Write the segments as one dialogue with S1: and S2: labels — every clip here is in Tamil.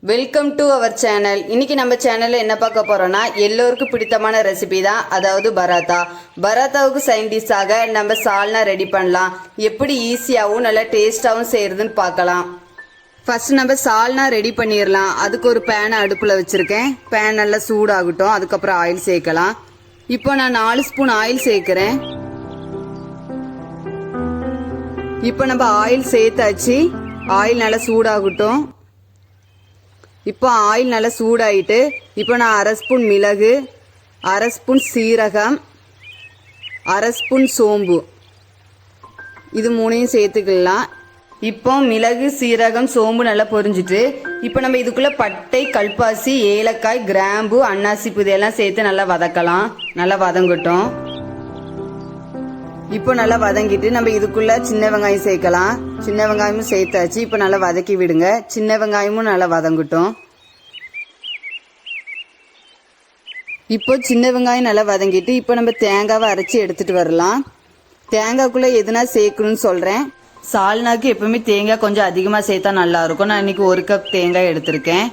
S1: Welcome to our channel. இன்னைக்கு நம்ம சேனலில் என்ன பார்க்க போகிறோன்னா எல்லோருக்கும் பிடித்தமான ரெசிபி தான், அதாவது பராத்தா. பராத்தாவுக்கு சைன்டிஷாக நம்ம சால்னா ரெடி பண்ணலாம். எப்படி ஈஸியாகவும் நல்லா டேஸ்ட்டாகவும் செய்கிறதுன்னு பார்க்கலாம். ஃபஸ்ட்டு நம்ம சால்னா ரெடி பண்ணிடலாம். அதுக்கு ஒரு பேனை அடுப்பில் வச்சுருக்கேன். பேன் நல்லா சூடாகட்டும். அதுக்கப்புறம் ஆயில் சேர்க்கலாம். இப்போ நான் 4 ஸ்பூன் ஆயில் சேர்க்குறேன். இப்போ நம்ம ஆயில் சேர்த்தாச்சு. ஆயில் நல்லா சூடாகட்டும். இப்போ ஆயில் நல்லா சூடாயிட்டு இப்போ நான் 1/2 ஸ்பூன் மிளகு, 1/2 ஸ்பூன் சீரகம், 1/2 ஸ்பூன் சோம்பு, இது 3ஐயும் சேர்த்துக்கலாம். இப்போ மிளகு, சீரகம், சோம்பு நல்லா பொரிஞ்சிட்டு இப்போ நம்ம இதுக்குள்ளே பட்டை, கல்பாசி, ஏலக்காய், கிராம்பு, அன்னாசி பூ இதெல்லாம் சேர்த்து நல்லா வதக்கலாம். நல்லா வதங்கட்டும். இப்போ நல்லா வதங்கிட்டு நம்ம இதுக்குள்ள சின்ன வெங்காயம் சேர்க்கலாம். சின்ன வெங்காயமும் சேர்த்தாச்சு. இப்போ நல்லா வதக்கி விடுங்க. சின்ன வெங்காயமும் நல்லா வதங்கட்டும். இப்போ சின்ன வெங்காயம் நல்லா வதங்கிட்டு இப்போ நம்ம தேங்காவை அரைச்சி எடுத்துட்டு வரலாம். தேங்காய்க்குள்ள எதுனா சேர்க்கணும்னு சொல்றேன். சால்னாக்கு எப்பவுமே தேங்காய் கொஞ்சம் அதிகமாக சேர்த்தா நல்லா இருக்கும். நான் இன்னைக்கு 1 கப் தேங்காய் எடுத்திருக்கேன்.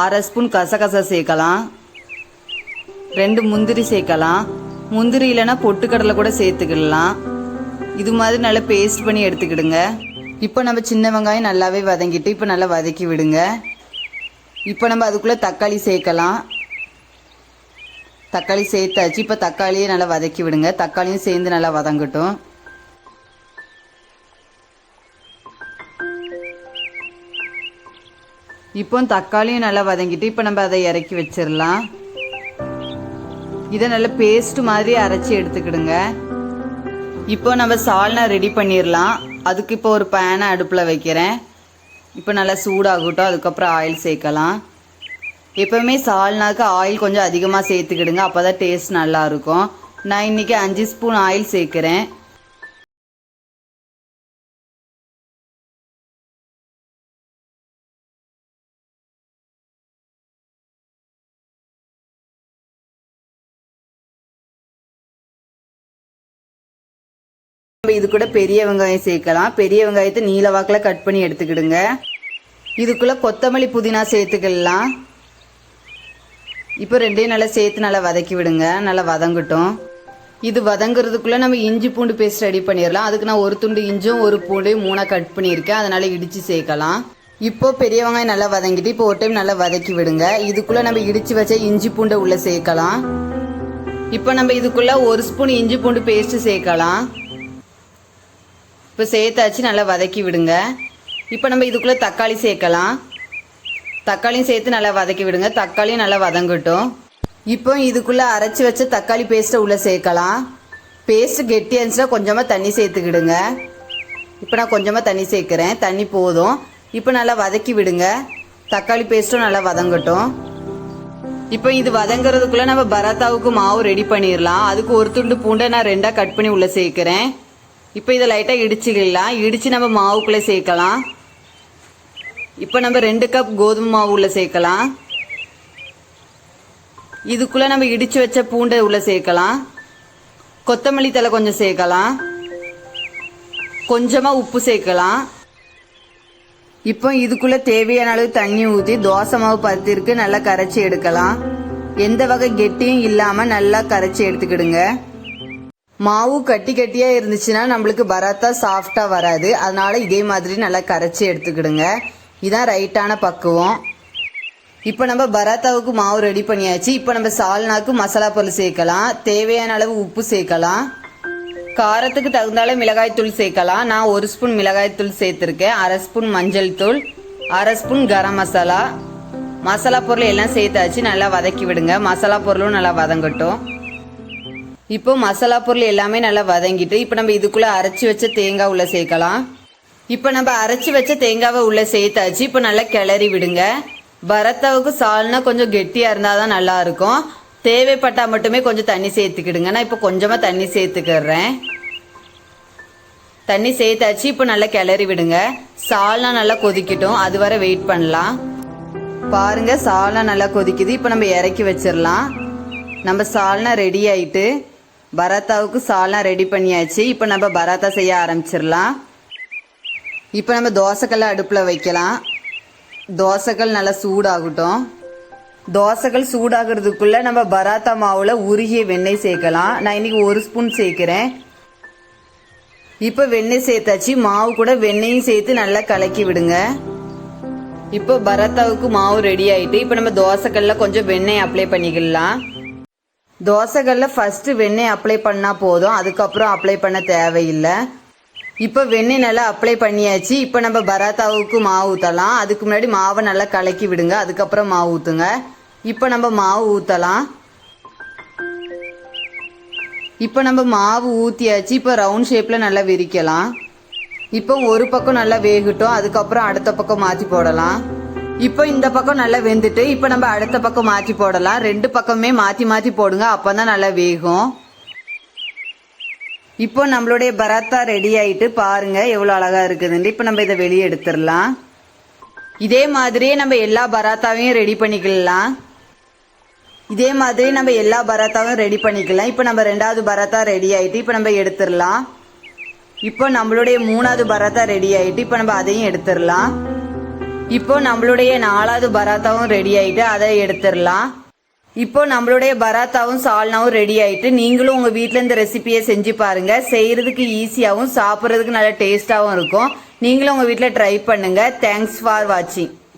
S1: 1/2 ஸ்பூன் கசகசா சேர்க்கலாம். 2 முந்திரி சேர்க்கலாம். முந்திரி இல்லைன்னா பொட்டுக்கடலை கூட சேர்த்துக்கிடலாம். இது மாதிரி நல்லா பேஸ்ட் பண்ணி எடுத்துக்கிடுங்க. இப்போ நம்ம சின்ன வெங்காயம் நல்லாவே வதங்கிட்டு இப்போ நல்லா வதக்கி விடுங்க. இப்போ நம்ம அதுக்குள்ளே தக்காளி சேர்க்கலாம். தக்காளி சேர்த்தாச்சு. இப்போ தக்காளியே நல்லா வதக்கி விடுங்க. தக்காளியும் சேர்ந்து நல்லா வதங்கட்டும். இப்போ தக்காளியும் நல்லா வதங்கிட்டு இப்போ நம்ம அதை இறக்கி வச்சிடலாம். இதை நல்ல பேஸ்ட் மாதிரி அரைச்சி எடுத்துக்கிடுங்க. இப்போ நம்ம சால்னா ரெடி பண்ணிடலாம். அதுக்கு இப்போ ஒரு பேனை அடுப்பில் வைக்கிறேன். இப்போ நல்லா சூடாகட்டும். அதுக்கப்புறம் ஆயில் சேர்க்கலாம். எப்போவுமே சால்னாக்கு ஆயில் கொஞ்சம் அதிகமாக சேர்த்துக்கிடுங்க. அப்போ தான் டேஸ்ட் நல்லாயிருக்கும். நான் இன்றைக்கி 5 ஸ்பூன் ஆயில் சேர்க்குறேன். இது கூட பெரிய வெங்காயம் சேர்க்கலாம். பெரிய வெங்காயத்தை நீல வாக்கில் கட் பண்ணி எடுத்துக்கிடுங்க. இதுக்குள்ள கொத்தமல்லி, புதினா சேர்த்துக்கலாம். இப்போ 2ஐயும் நல்லா சேர்த்து நல்லா வதக்கி விடுங்க. நல்லா வதங்கட்டும். இது வதங்குறதுக்குள்ள நம்ம இஞ்சி பூண்டு பேஸ்ட் ரெடி பண்ணிடலாம். அதுக்கு நான் 1 துண்டு இஞ்சும் 1 பூண்டு 3 கட் பண்ணியிருக்கேன். அதனால இடித்து சேர்க்கலாம். இப்போ பெரிய வெங்காயம் நல்லா வதங்கிட்டு இப்போ ஒரு டைம் நல்லா வதக்கி விடுங்க. இதுக்குள்ள நம்ம இடித்து வச்ச இஞ்சி பூண்டை உள்ள சேர்க்கலாம். இப்போ நம்ம இதுக்குள்ள 1 ஸ்பூன் இஞ்சி பூண்டு பேஸ்ட் சேர்க்கலாம். இப்போ சேர்த்தாச்சு. நல்லா வதக்கி விடுங்க. இப்போ நம்ம இதுக்குள்ளே தக்காளி சேர்க்கலாம். தக்காளியும் சேர்த்து நல்லா வதக்கி விடுங்க. தக்காளியும் நல்லா வதங்கட்டும். இப்போ இதுக்குள்ளே அரைச்சி வச்ச தக்காளி பேஸ்ட்டை உள்ளே சேர்க்கலாம். பேஸ்ட்டு கெட்டியாக இருந்துச்சுன்னா கொஞ்சமாக தண்ணி சேர்த்துக்கிடுங்க. இப்போ நான் கொஞ்சமாக தண்ணி சேர்க்குறேன். தண்ணி போதும். இப்போ நல்லா வதக்கி விடுங்க. தக்காளி பேஸ்ட்டும் நல்லா வதங்கட்டும். இப்போ இது வதங்குறதுக்குள்ளே நம்ம பராத்தாவுக்கு மாவு ரெடி பண்ணிடலாம். அதுக்கு 1 துண்டு பூண்டை நான் 2ஆக கட் பண்ணி உள்ளே சேர்க்குறேன். இப்போ இதை லைட்டாக இடிச்சுக்கலாம். இடித்து நம்ம மாவுக்குள்ளே சேர்க்கலாம். இப்போ நம்ம 2 கப் கோதுமை மாவு உள்ளே சேர்க்கலாம். இதுக்குள்ளே நம்ம இடித்து வச்ச பூண்டை உள்ளே சேர்க்கலாம். கொத்தமல்லி தழை கொஞ்சம் சேர்க்கலாம். கொஞ்சமாக உப்பு சேர்க்கலாம். இப்போ இதுக்குள்ளே தேவையான அளவு தண்ணி ஊற்றி தோசை மாவு பதத்திற்கு நல்லா கரைச்சி எடுக்கலாம். எந்த வகை கெட்டியும் இல்லாமல் நல்லா கரைச்சி எடுத்துக்கிடுங்க. மாவு கட்டி கட்டியாக இருந்துச்சுன்னா நம்மளுக்கு பராத்தா சாஃப்டாக வராது. அதனால இதே மாதிரி நல்லா கரைச்சி எடுத்துக்கிடுங்க. இதுதான் ரைட்டான பக்குவம். இப்போ நம்ம பராத்தாவுக்கு மாவு ரெடி பண்ணியாச்சு. இப்போ நம்ம சால்னாக்கு மசாலா பொருள் சேர்க்கலாம். தேவையான அளவு உப்பு சேர்க்கலாம். காரத்துக்கு தகுந்தால மிளகாய்த்தூள் சேர்க்கலாம். நான் 1 ஸ்பூன் மிளகாய்த்தூள் சேர்த்துருக்கேன். 1/2 ஸ்பூன் மஞ்சள் தூள், 1/2 ஸ்பூன் கரம் மசாலா. மசாலா பொருள் எல்லாம் சேர்த்தாச்சு. நல்லா வதக்கி விடுங்க. மசாலா பொருளும் நல்லா வதங்கட்டும். இப்போ மசாலா பொருள் எல்லாமே நல்லா வதங்கிட்டு இப்போ நம்ம இதுக்குள்ளே அரைச்சி வச்ச தேங்காய் உள்ளே சேர்க்கலாம். இப்போ நம்ம அரைச்சி வச்ச தேங்காவை உள்ளே சேர்த்தாச்சு. இப்போ நல்லா கிளறி விடுங்க. பராத்தாவுக்கு சால்னா கொஞ்சம் கெட்டியாக இருந்தால் தான் நல்லா இருக்கும். தேவைப்பட்டால் மட்டுமே கொஞ்சம் தண்ணி சேர்த்துக்கிடுங்க. நான் இப்போ கொஞ்சமாக தண்ணி சேர்த்துக்கிறேன். தண்ணி சேர்த்தாச்சு. இப்போ நல்லா கிளறி விடுங்க. சால்னா நல்லா கொதிக்கட்டும். அது வரை வெயிட் பண்ணலாம். பாருங்க, சால்னா நல்லா கொதிக்குது. இப்போ நம்ம இறக்கி வச்சிடலாம். நம்ம சால்னா ரெடி ஆயிட்டு பராத்தாவுக்கு சால்னா ரெடி பண்ணியாச்சு. இப்போ நம்ம பராத்தா செய்ய ஆரம்பிச்சிடலாம். இப்போ நம்ம தோசைக்கல்ல அடுப்பில் வைக்கலாம். தோசைகள் நல்லா சூடாகட்டும். தோசைகள் சூடாகிறதுக்குள்ள நம்ம பராத்தா மாவுல உருகிய வெண்ணெய் சேர்க்கலாம். நான் இன்னைக்கு 1 ஸ்பூன் சேர்க்கிறேன். இப்போ வெண்ணெய் சேர்த்தாச்சு. மாவு கூட வெண்ணெயும் சேர்த்து நல்லா கலக்கி விடுங்க. இப்போ பராத்தாவுக்கு மாவு ரெடி ஆயிட்டு இப்போ நம்ம தோசைக்கல்ல கொஞ்சம் வெண்ணெய் அப்ளை பண்ணிக்கலாம். தோசைக்கல்ல ஃபர்ஸ்ட் வெண்ணெய் அப்ளை பண்ணா போதும், அதுக்கப்புறம் அப்ளை பண்ண தேவையில்லை. இப்போ வெண்ணெய் நல்லா அப்ளை பண்ணியாச்சு. இப்போ நம்ம பராத்தாவுக்கு மாவு ஊற்றலாம். அதுக்கு முன்னாடி மாவை நல்லா கலக்கி விடுங்க, அதுக்கப்புறம் மாவு ஊற்றுங்க. இப்போ நம்ம மாவு ஊற்றலாம். இப்போ நம்ம மாவு ஊற்றியாச்சு. இப்போ ரவுண்ட் ஷேப்பில் நல்லா விரிக்கலாம். இப்போ ஒரு பக்கம் நல்லா வேகட்டும், அதுக்கப்புறம் அடுத்த பக்கம் மாற்றி போடலாம். இப்போ இந்த பக்கம் நல்லா வெந்துட்டு இப்போ நம்ம அடுத்த பக்கம் மாற்றி போடலாம். 2 பக்கமே மாற்றி மாற்றி போடுங்க, அப்போ தான் நல்லா வேகும். இப்போ நம்மளுடைய பராத்தா ரெடி ஆயிட்டு பாருங்க எவ்வளோ அழகா இருக்குதுன்னு. இப்போ நம்ம இதை வெளியே எடுத்துடலாம். இதே மாதிரியே நம்ம எல்லா பராத்தாவையும் ரெடி பண்ணிக்கலாம். இப்போ நம்ம 2வது பராத்தா ரெடி ஆயிட்டு இப்போ நம்ம எடுத்துடலாம். இப்போ நம்மளுடைய 3வது பராத்தா ரெடி ஆயிட்டு இப்போ நம்ம அதையும் எடுத்துடலாம். இப்போ நம்மளுடைய 4வது பராத்தாவும் ரெடி ஆயிட்டு அதை எடுத்துடலாம். இப்போ நம்மளுடைய பராத்தாவும் சால்னாவும் ரெடி ஆயிட்டு நீங்களும் உங்க வீட்ல இந்த ரெசிபியை செஞ்சு பாருங்க. செய்யறதுக்கு ஈஸியாகவும் சாப்பிட்றதுக்கு நல்ல டேஸ்டாகவும் இருக்கும். நீங்களும் உங்க வீட்டில் ட்ரை பண்ணுங்க. தேங்க்ஸ் ஃபார் வாட்சிங்.